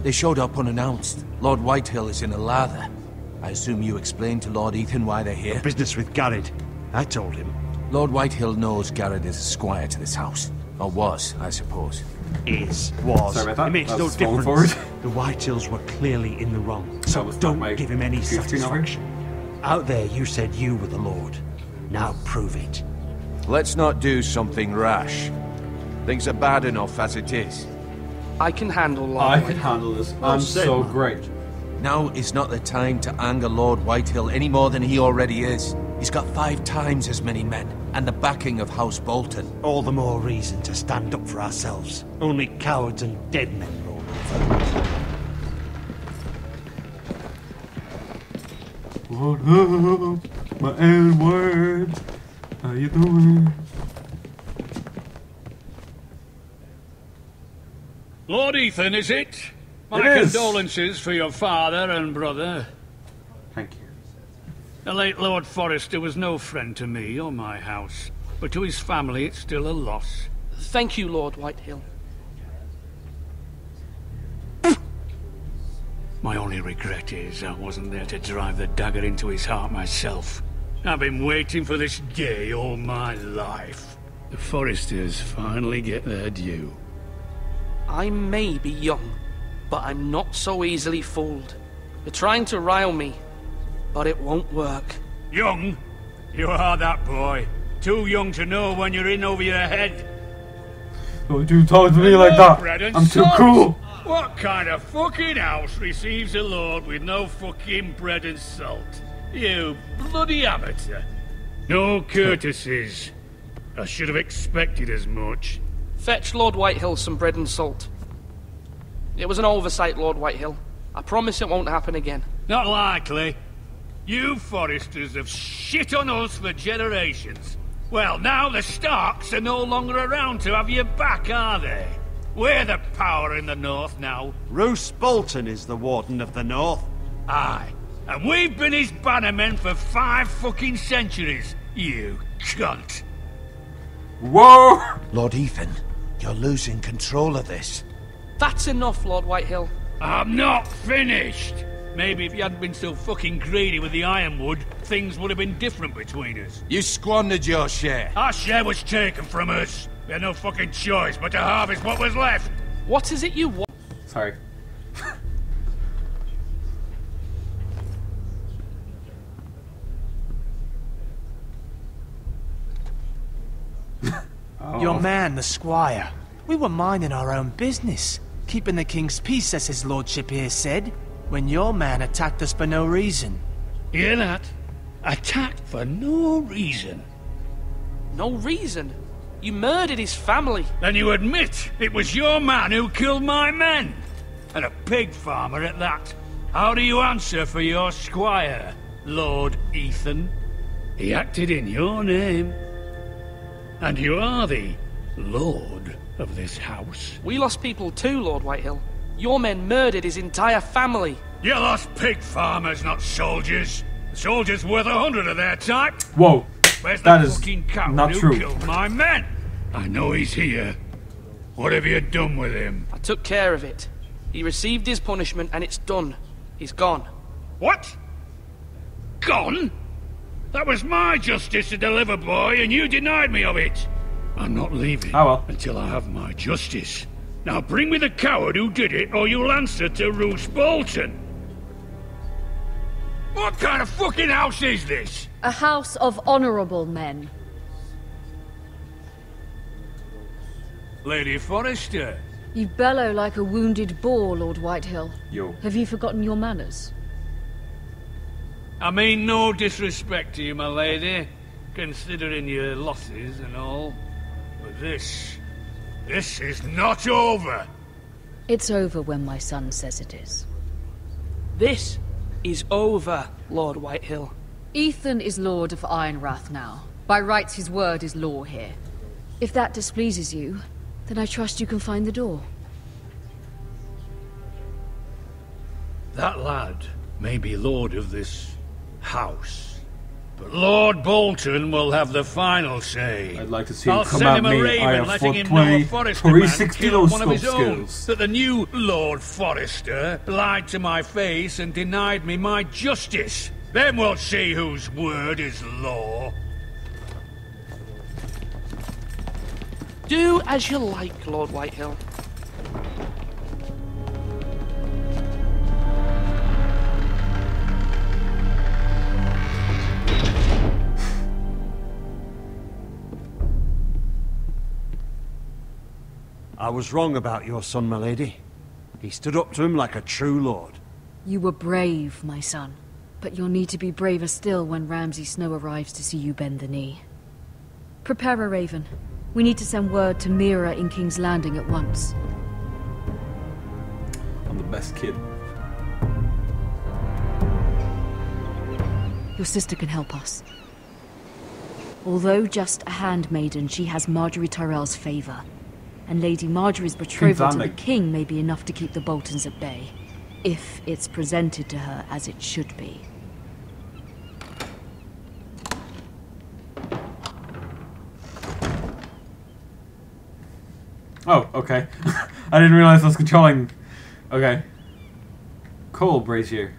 They showed up unannounced. Lord Whitehill is in a lather. I assume you explained to Lord Ethan why they're here? Business with Garrett. I told him. Lord Whitehill knows Garrett is a squire to this house. Or was, I suppose. Was. Sorry about that. It makes That no was falling difference. forward. The Whitehills were clearly in the wrong. So was don't my give him any 15 satisfaction. Out there you said you were the Lord. Now prove it. Let's not do something rash. Things are bad enough as it is. I can handle Lord I Whitehill. can handle this. Well I'm said, so man. great. Now is not the time to anger Lord Whitehill any more than he already is. He's got 5 times as many men, and the backing of House Bolton. All the more reason to stand up for ourselves. Only cowards and dead men roll over. What up, my Edward? How you doing? Lord Ethan, is it? My It is. condolences for your father and brother. Thank you. The late Lord Forrester was no friend to me or my house, but to his family it's still a loss. Thank you, Lord Whitehill. My only regret is I wasn't there to drive the dagger into his heart myself. I've been waiting for this day all my life. The Forresters finally get their due. I may be young, but I'm not so easily fooled. You're trying to rile me, but it won't work. Young? You are that boy. Too young to know when you're in over your head. Don't you talk to me like Bread that. and I'm too salt. cool. What kind of fucking house receives a lord with no fucking bread and salt? You bloody amateur. No courtesies. I should have expected as much. Fetch Lord Whitehill some bread and salt. It was an oversight, Lord Whitehill. I promise it won't happen again. Not likely. You Forresters have shit on us for generations. Well, now the Starks are no longer around to have you back, are they? We're the power in the north now. Roose Bolton is the Warden of the North. Aye. And we've been his bannermen for 5 fucking centuries, you cunt. Whoa! Lord Ethan, you're losing control of this. That's enough, Lord Whitehill. I'm not finished. Maybe if you hadn't been so fucking greedy with the ironwood, things would have been different between us. You squandered your share. Our share was taken from us. We had no fucking choice but to harvest what was left. What is it you want? Sorry. Your man, the squire. We were minding our own business, keeping the king's peace, as his lordship here said, when your man attacked us for no reason. Hear that? Attacked for no reason. No reason. You murdered his family. Then you admit it was your man who killed my men. And a pig farmer at that. How do you answer for your squire, Lord Ethan? He acted in your name. And you are the lord of this house. We lost people too, Lord Whitehill. Your men murdered his entire family. You lost pig farmers, not soldiers. The soldiers worth 100 of their type. Whoa. Where's That the is fucking coward not who true. killed my men? I know he's here. What have you done with him? I took care of it. He received his punishment and it's done. He's gone. What? Gone? That was my justice to deliver, boy, and you denied me of it. I'm not leaving Oh well. until I have my justice. Now bring me the coward who did it, or you'll answer to Roose Bolton. What kind of fucking house is this? A house of honorable men. Lady Forrester. You bellow like a wounded boar, Lord Whitehill. Yo. Have you forgotten your manners? I mean no disrespect to you, my lady, considering your losses and all. But this is not over. It's over when my son says it is. This is over, Lord Whitehill. Ethan is Lord of Ironrath now. By rights, his word is law here. If that displeases you, then I trust you can find the door. That lad may be lord of this house, But Lord Bolton will have the final say. I'd like to see him I'll come send at him a me. raven I have letting him know a 420, Forrester man 360 killed one of his scope own. skills. That the new Lord Forrester lied to my face and denied me my justice. Then we'll see whose word is law. Do as you like, Lord Whitehill. I was wrong about your son, my lady. He stood up to him like a true lord. You were brave, my son. But you'll need to be braver still when Ramsay Snow arrives to see you bend the knee. Prepare a raven. We need to send word to Mira in King's Landing at once. I'm the best kid. Your sister can help us. Although just a handmaiden, she has Marjorie Tyrell's favor. And Lady Marjorie's betrothal to the king may be enough to keep the Boltons at bay. If it's presented to her as it should be. Oh, okay. I didn't realize I was controlling. Okay. Coal brazier.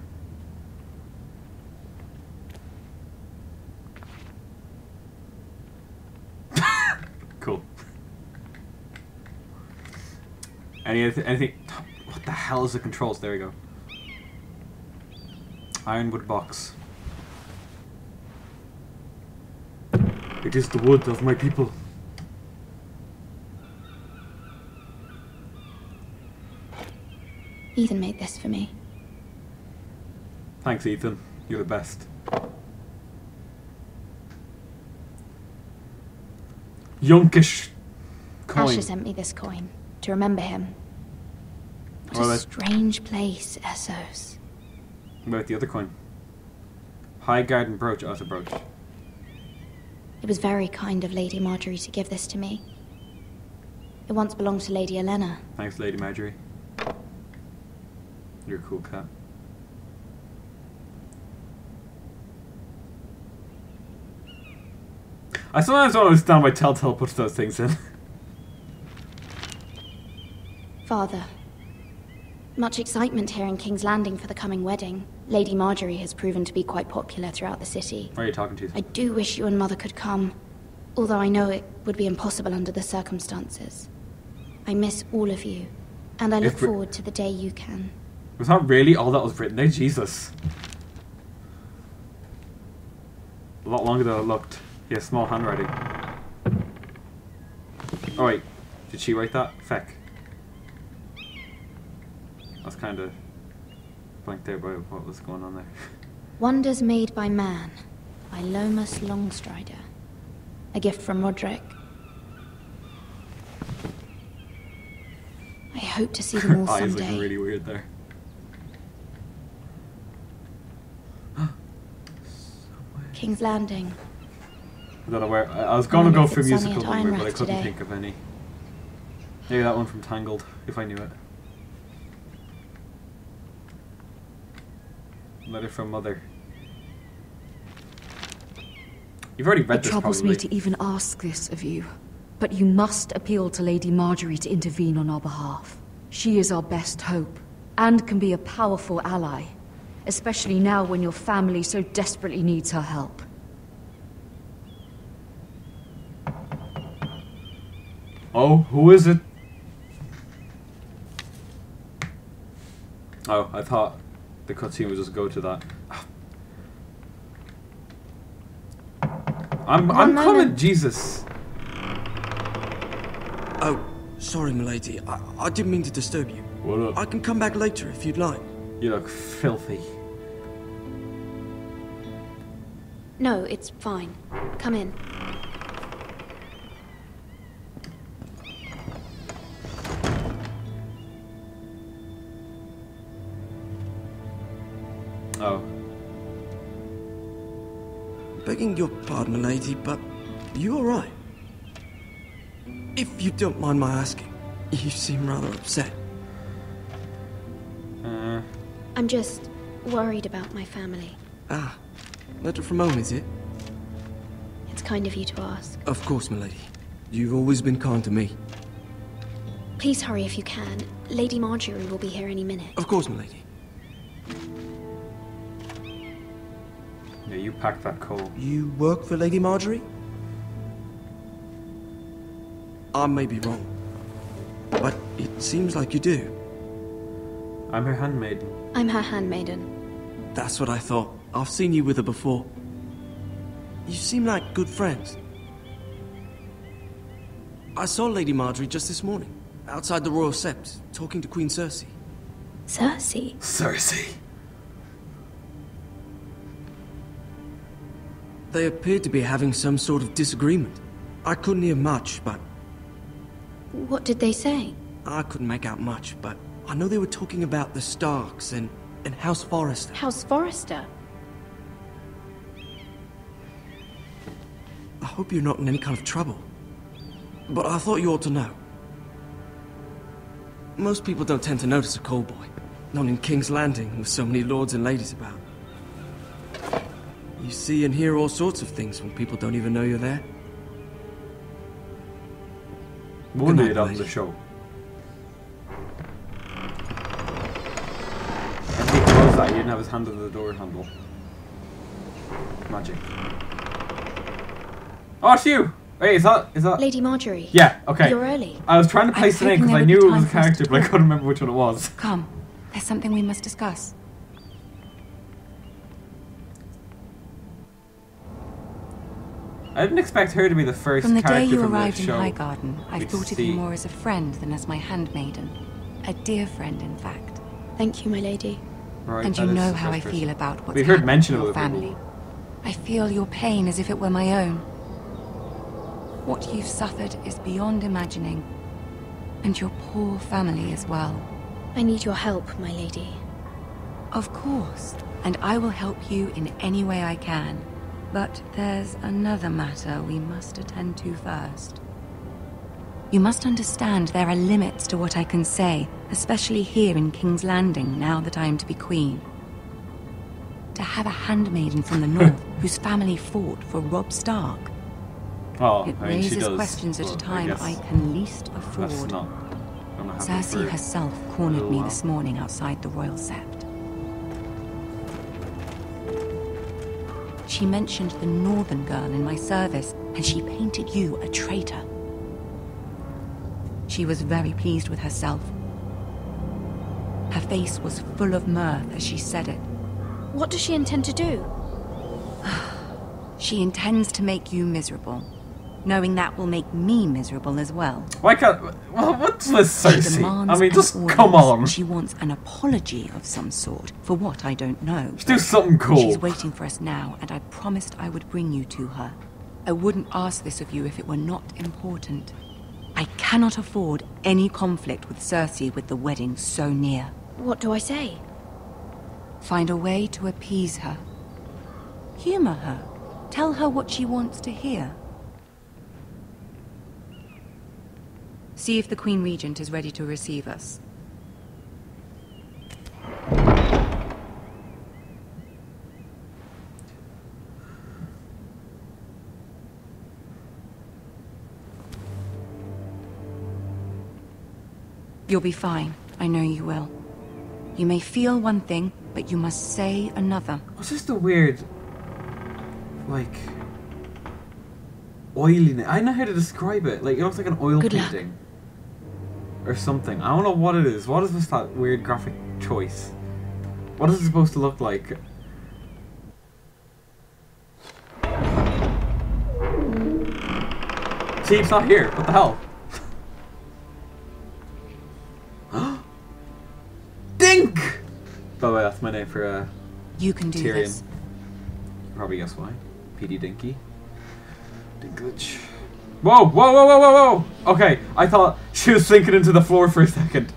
Cool. Anything? What the hell is the controls? There we go. Ironwood box. It is the wood of my people. Ethan made this for me. Thanks, Ethan. You're the best. Yonkish coin. Asher sent me this coin to remember him. What a strange place, Essos. What about the other coin? High garden brooch. Oh, it's a brooch. It was very kind of Lady Marjorie to give this to me. It once belonged to Lady Elena. Thanks, Lady Marjorie. You're a cool cat. I sometimes don't understand why Telltale puts those things in. Father, much excitement here in King's Landing for the coming wedding. Lady Marjorie has proven to be quite popular throughout the city. Why are you talking to? I do wish you and Mother could come, although I know it would be impossible under the circumstances. I miss all of you, and I look forward to the day you can. Was that really all that was written there? Jesus. A lot longer than it looked. Yeah, small handwriting. Oh wait, did she write that? Feck. That's kind of blank there by what was going on there. Wonders Made by Man, by Lomas Longstrider. A gift from Roderick. I hope to see them all Eyes someday. looking really weird there. King's Landing. I don't know where. I was gonna go for It's sunny musical at number, but I Ironrath couldn't today. think of any. Maybe that one from Tangled, if I knew it. Letter from Mother. You've already read It this, troubles probably. me to even ask this of you, but you must appeal to Lady Marjorie to intervene on our behalf. She is our best hope, and can be a powerful ally, especially now when your family so desperately needs her help. Oh, who is it? Oh, I thought the cutscene would just go to that. I'm coming, Jesus. Oh, sorry, milady. I didn't mean to disturb you. What up? I can come back later if you'd like. You look filthy. No, it's fine. Come in. Oh. Begging your pardon, milady, but you alright? If you don't mind my asking, you seem rather upset. I'm just worried about my family. Ah, letter from home, is it? kind of you to ask. Of course, milady. You've always been kind to me. Please hurry if you can. Lady Marjorie will be here any minute. Of course, milady. Yeah, you packed that coal. You work for Lady Marjorie? I may be wrong, but it seems like you do. I'm her handmaiden. I'm her handmaiden. That's what I thought. I've seen you with her before. You seem like good friends. I saw Lady Marjorie just this morning, outside the Royal Sept, talking to Queen Cersei. Cersei? Cersei. They appeared to be having some sort of disagreement. I couldn't hear much, but... What did they say? I couldn't make out much, but I know they were talking about the Starks and House Forrester. House Forrester? I hope you're not in any kind of trouble. But I thought you ought to know. Most people don't tend to notice a call boy. Not in King's Landing, with so many lords and ladies about. You see and hear all sorts of things when people don't even know you're there. One night on the show. He closed that, he didn't have his hand on the door handle. Magic. Oh, it's you! Wait, is that... Lady Marjorie. Yeah, okay. You're early. I was trying to place it in because I knew it was a character, but I couldn't remember which one it was. Come, there's something we must discuss. I didn't expect her to be the first from the character day you from arrived the in show. Highgarden, I've thought of you more as a friend than as my handmaiden. A dear friend, in fact. Thank you, my lady. Right, and you know how I feel about what's We've heard mention happened of to your other family. people. I feel your pain as if it were my own. What you've suffered is beyond imagining. And your poor family as well. I need your help, my lady. Of course, and I will help you in any way I can. But there's another matter we must attend to first. You must understand there are limits to what I can say, especially here in King's Landing, now that I am to be queen. To have a handmaiden from the north whose family fought for Robb Stark. Oh, It I mean, she raises does, questions at a but time I can least afford. That's not gonna happen Cersei for herself a cornered little me while. this morning outside the Royal Sept. She mentioned the northern girl in my service, and she painted you a traitor. She was very pleased with herself. Her face was full of mirth as she said it. What does she intend to do? She intends to make you miserable, knowing that will make me miserable as well. Why can't... Well, what's this, She Cersei? demands I mean, an just audience. come on. She wants an apology of some sort, for what I don't know. Just do something cool. She's waiting for us now, and I promised I would bring you to her. I wouldn't ask this of you if it were not important. I cannot afford any conflict with Cersei with the wedding so near. What do I say? Find a way to appease her. Humor her. Tell her what she wants to hear. See if the Queen Regent is ready to receive us. You'll be fine. I know you will. You may feel one thing, but you must say another. What's just a weird... like... oiliness? I don't know how to describe it. Like, it looks like an oil Good luck. painting. Or something. I don't know what it is. What is this that weird graphic choice? What is it supposed to look like? See, it's not here. What the hell? Dink! By the way, that's my name for You can do Tyrion. this. Probably guess why. PD Dinky. Dinklage. Whoa, whoa, whoa, whoa, whoa, whoa! Okay, I thought she was sinking into the floor for a second.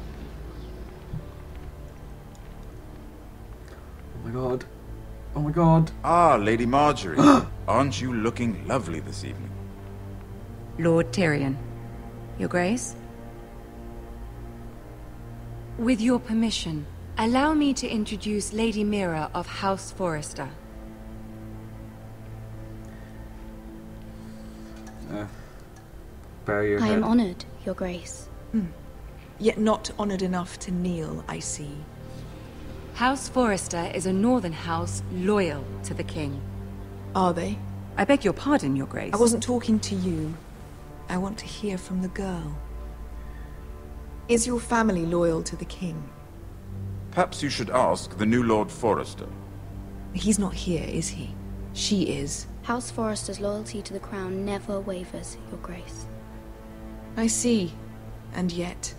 Oh my god. Oh my god. Ah, Lady Marjorie. Aren't you looking lovely this evening? Lord Tyrion. Your Grace? With your permission, allow me to introduce Lady Mira of House Forrester. Bury your I head. am honored, Your Grace. Yet not honored enough to kneel, I see. House Forrester is a northern house loyal to the king. Are they? I beg your pardon, Your Grace. I wasn't talking to you. I want to hear from the girl. Is your family loyal to the king? Perhaps you should ask the new Lord Forrester. He's not here, is he? She is. House Forrester's loyalty to the crown never wavers, Your Grace. I see. And yet...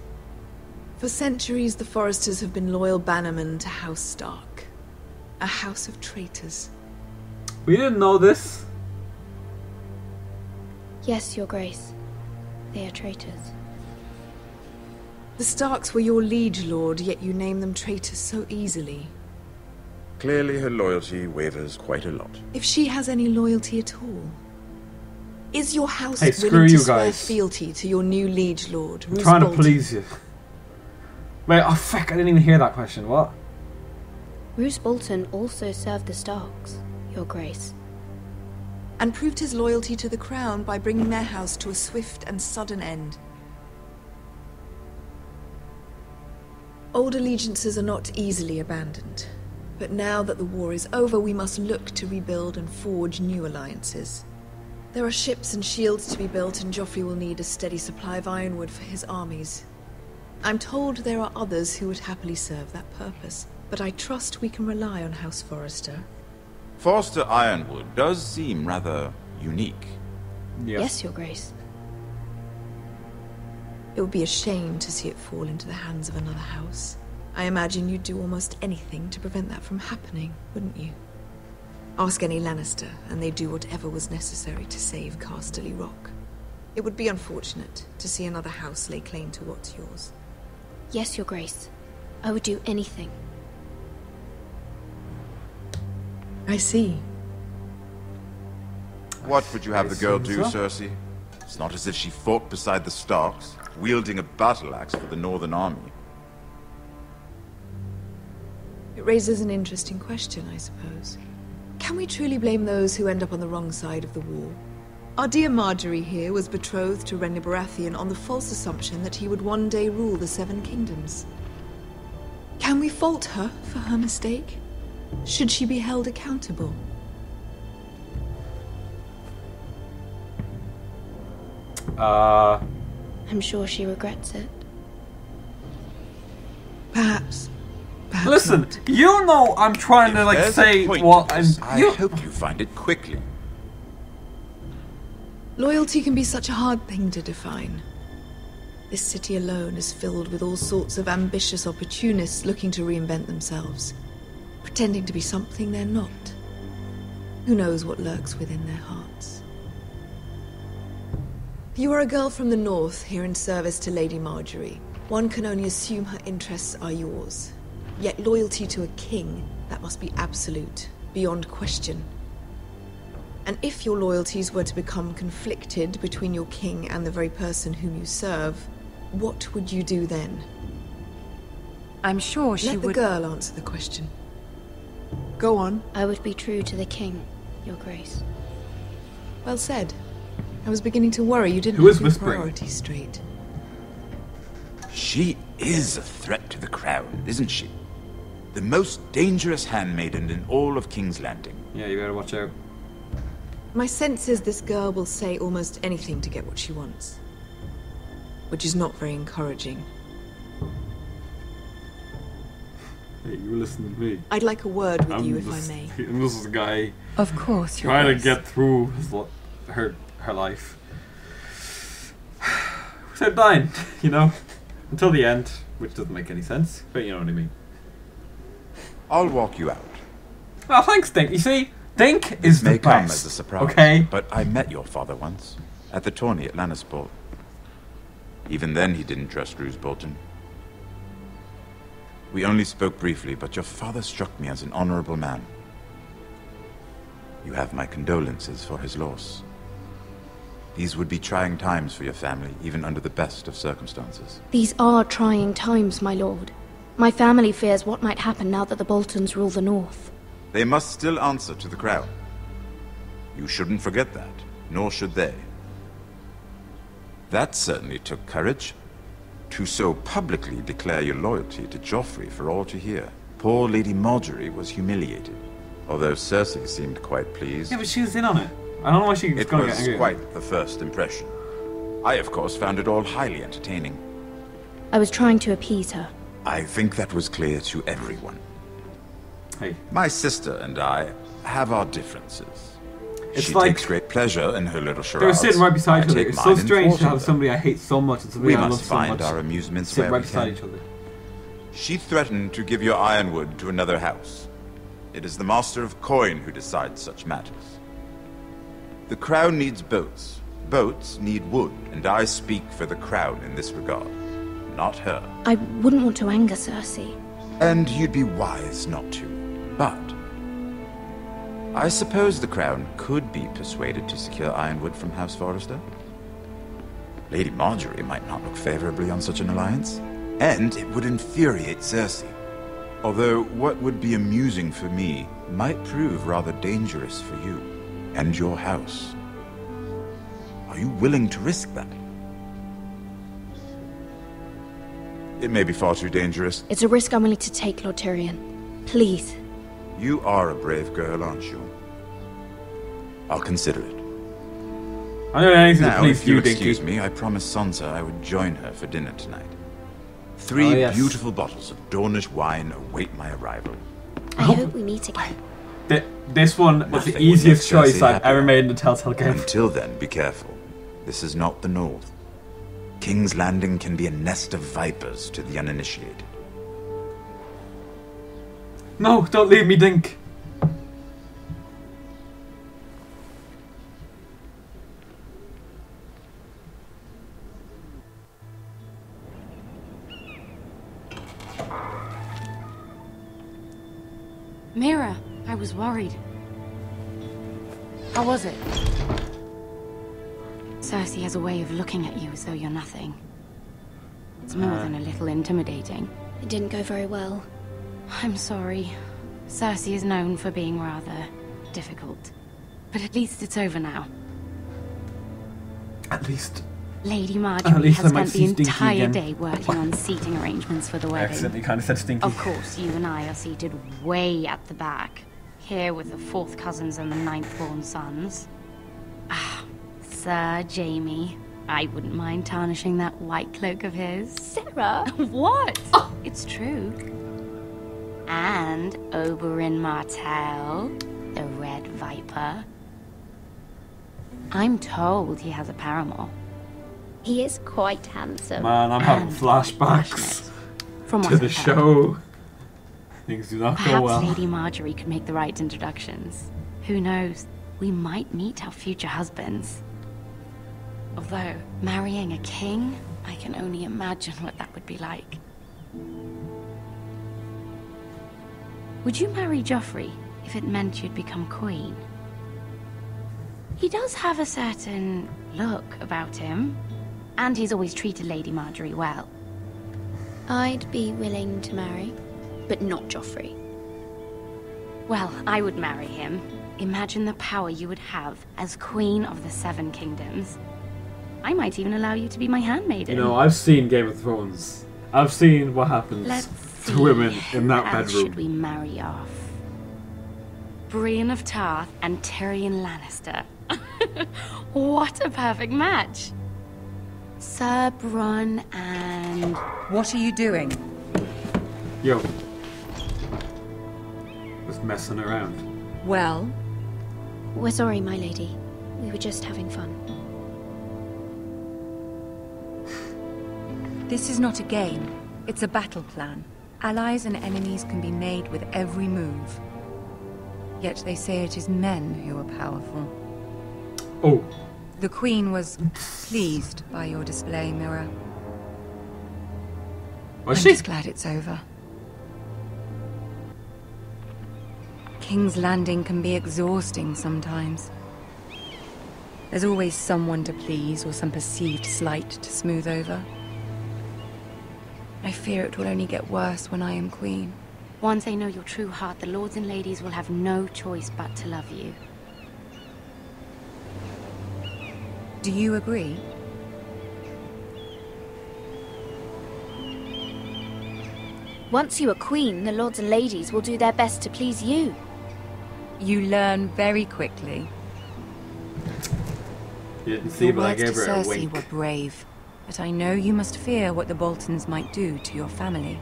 For centuries, the Forresters have been loyal bannermen to House Stark. A house of traitors. We didn't know this. Yes, Your Grace. They are traitors. The Starks were your liege lord, yet you name them traitors so easily. Clearly her loyalty wavers quite a lot. If she has any loyalty at all, is your house Hey, screw willing to you swear guys. fealty to your new liege lord, I'm Roose trying to Bolton? please you. Wait, oh fuck, I didn't even hear that question. What? Roose Bolton also served the Starks, Your Grace. And proved his loyalty to the crown by bringing their house to a swift and sudden end. Old allegiances are not easily abandoned. But now that the war is over, we must look to rebuild and forge new alliances. There are ships and shields to be built, and Joffrey will need a steady supply of ironwood for his armies. I'm told there are others who would happily serve that purpose, but I trust we can rely on House Forrester. Forrester Ironwood does seem rather unique. Yes, Your Grace. It would be a shame to see it fall into the hands of another house. I imagine you'd do almost anything to prevent that from happening, wouldn't you? Ask any Lannister, and they'd do whatever was necessary to save Casterly Rock. It would be unfortunate to see another house lay claim to what's yours. Yes, Your Grace. I would do anything. I see. What would you have the girl do, so. Cersei? It's not as if she fought beside the Starks, wielding a battle axe for the Northern Army. It raises an interesting question, I suppose. Can we truly blame those who end up on the wrong side of the war? Our dear Marjorie here was betrothed to Renly Baratheon on the false assumption that he would one day rule the Seven Kingdoms. Can we fault her for her mistake? Should she be held accountable? I'm sure she regrets it. Perhaps. Perhaps Listen, not. you know I'm trying to like There's a say point what to I'm. this. I hope you find it quickly. Loyalty can be such a hard thing to define. This city alone is filled with all sorts of ambitious opportunists looking to reinvent themselves, pretending to be something they're not. Who knows what lurks within their hearts? You are a girl from the north, here in service to Lady Marjorie. One can only assume her interests are yours. Yet loyalty to a king, that must be absolute, beyond question. And if your loyalties were to become conflicted between your king and the very person whom you serve, what would you do then? I'm sure she Let the would... girl answer the question. Go on. I would be true to the king, Your Grace. Well said. I was beginning to worry you didn't Who is have your whispering? priorities straight. She is a threat to the crown, isn't she? The most dangerous handmaiden in all of King's Landing. Yeah, you better watch out. My sense is this girl will say almost anything to get what she wants. Which is not very encouraging. Hey, you listen to me. I'd like a word with I'm you, if just- I may. I'm just a guy Of course, Your trying to Grace. get through her life without dying, you know, until the end, which doesn't make any sense, but you know what I mean. I'll walk you out. Oh, thanks, Dink. You see, Dink is the May come best. as a surprise. Okay. But I met your father once, at the tourney at Lannisport. Even then he didn't trust Roose Bolton. We only spoke briefly, but your father struck me as an honorable man. You have my condolences for his loss. These would be trying times for your family, even under the best of circumstances. These are trying times, my lord. My family fears what might happen now that the Boltons rule the north. They must still answer to the crown. You shouldn't forget that, nor should they. That certainly took courage. To so publicly declare your loyalty to Joffrey for all to hear. Poor Lady Marjorie was humiliated, although Cersei seemed quite pleased. Yeah, but she was in on it. I don't know why she was going to get angry. It was quite the first impression. I, of course, found it all highly entertaining. I was trying to appease her. I think that was clear to everyone. Hey. My sister and I have our differences. It's she like takes great pleasure in her little charades. They're sitting right beside each other. It's so strange to have them. somebody I hate so much and somebody We I love must so much find our amusements sit where right we beside can. each other. She threatened to give your ironwood to another house. It is the Master of Coin who decides such matters. The crown needs boats. Boats need wood, and I speak for the crown in this regard, not her. I wouldn't want to anger Cersei. And you'd be wise not to. But I suppose the crown could be persuaded to secure ironwood from House Forrester. Lady Marjorie might not look favorably on such an alliance, and it would infuriate Cersei. Although what would be amusing for me might prove rather dangerous for you and your house. Are you willing to risk that? It may be far too dangerous. It's a risk I'm willing to take, Lord Tyrion. Please. You are a brave girl, aren't you? I'll consider it. I don't know anything to Now, please if you'll Dinky. excuse me, I promised Sansa I would join her for dinner tonight. 3 beautiful bottles of Dornish wine await my arrival. I hope we meet again. This one was the Nothing easiest will make choice Cersei I've ever made in the Telltale game. Until then, be careful. This is not the North. King's Landing can be a nest of vipers to the uninitiated. No, don't leave me, Dink. Mira, I was worried. How was it? Cersei has a way of looking at you as though you're nothing. It's more than a little intimidating. It didn't go very well. I'm sorry. Cersei is known for being rather difficult. But at least it's over now. At least. Lady Marjorie has spent the entire again. day working on seating arrangements for the I wedding. accidentally kind of said stinky. Of course, you and I are seated way at the back. Here with the 4th cousins and the 9th-born sons. Ah, Sir Jaime. I wouldn't mind tarnishing that white cloak of his. Sarah! What? It's true. And Oberyn Martell, the Red Viper. I'm told he has a paramour. He is quite handsome. Man, I'm having flashbacks to the show. Things do not go well. Perhaps Lady Marjorie could make the right introductions. Who knows? We might meet our future husbands. Although, marrying a king, I can only imagine what that would be like. Would you marry Joffrey if it meant you'd become queen? He does have a certain look about him, and he's always treated Lady Marjorie well. I'd be willing to marry, but not Joffrey. Well, I would marry him. Imagine the power you would have as Queen of the 7 Kingdoms. I might even allow you to be my handmaiden. You know, I've seen Game of Thrones. I've seen what happens to women in that bedroom. Should we marry off? Brienne of Tarth and Tyrion Lannister. What a perfect match. Sir Bronn and... What are you doing? Yo. Just messing around. Well? We're sorry, my lady. We were just having fun. This is not a game. It's a battle plan. Allies and enemies can be made with every move. Yet they say it is men who are powerful. Oh. The Queen was pleased by your display, Mira. Was I'm she? just glad it's over. King's Landing can be exhausting sometimes. There's always someone to please or some perceived slight to smooth over. I fear it will only get worse when I am queen. Once they know your true heart, the lords and ladies will have no choice but to love you. Do you agree? Once you are queen, the lords and ladies will do their best to please you. You learn very quickly. You didn't see, but I gave her a Cersei wink. were brave, but I know you must fear what the Boltons might do to your family.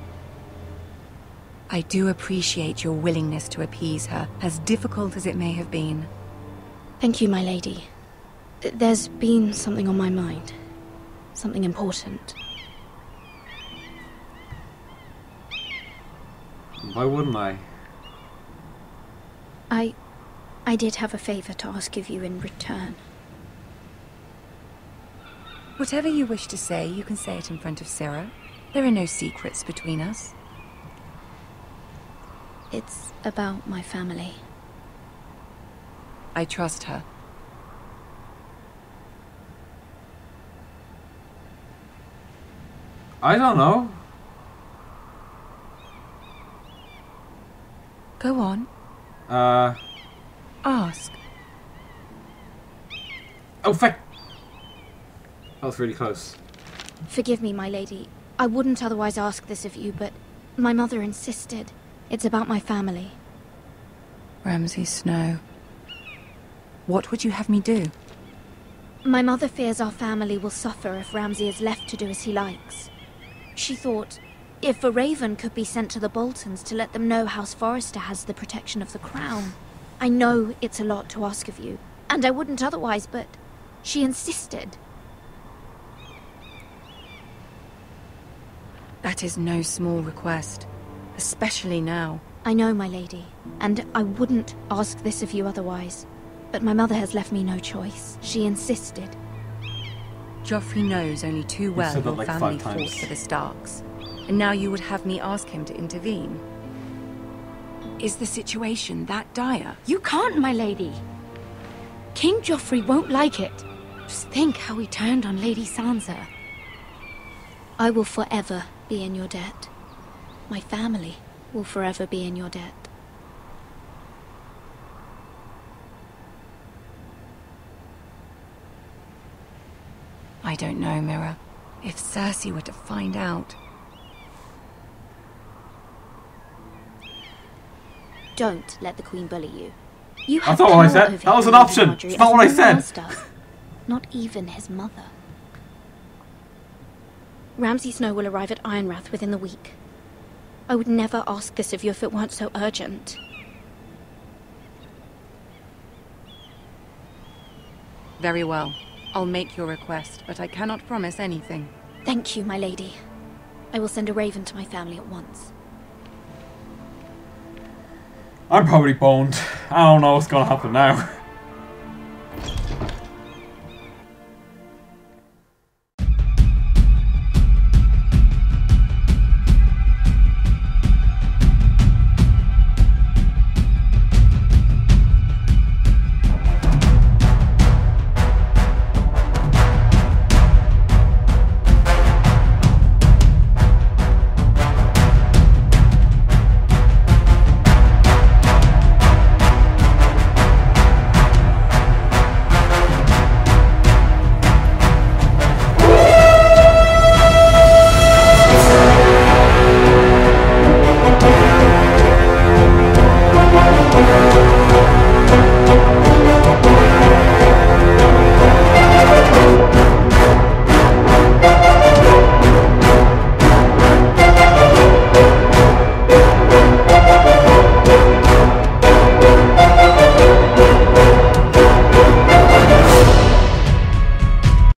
I do appreciate your willingness to appease her, as difficult as it may have been. Thank you, my lady. There's been something on my mind. Something important. Why wouldn't I? I did have a favor to ask of you in return. Whatever you wish to say, you can say it in front of Sarah. There are no secrets between us. It's about my family. I trust her. I don't know. Go on. Ask. Oh, fuck! That was really close. Forgive me, my lady. I wouldn't otherwise ask this of you, but my mother insisted. It's about my family. Ramsay Snow. What would you have me do? My mother fears our family will suffer if Ramsay is left to do as he likes. She thought, if a raven could be sent to the Boltons to let them know House Forrester has the protection of the crown. I know it's a lot to ask of you, and I wouldn't otherwise, but she insisted. That is no small request, especially now. I know, my lady, and I wouldn't ask this of you otherwise. But my mother has left me no choice. She insisted. Joffrey knows only too well your like family 5 fought times. for the Starks, and now you would have me ask him to intervene. Is the situation that dire? You can't, my lady. King Joffrey won't like it. Just think how he turned on Lady Sansa. I will forever be in your debt. My family will forever be in your debt. I don't know, Mira. If Cersei were to find out... Don't let the Queen bully you. You That's have not what I power said. over That was him an and option. Marjorie It's not as what I no one else said. does. Not even his mother. Ramsay Snow will arrive at Ironrath within the week. I would never ask this of you if it weren't so urgent. Very well. I'll make your request, but I cannot promise anything. Thank you, my lady. I will send a raven to my family at once. I'm probably boned. I don't know what's gonna happen now.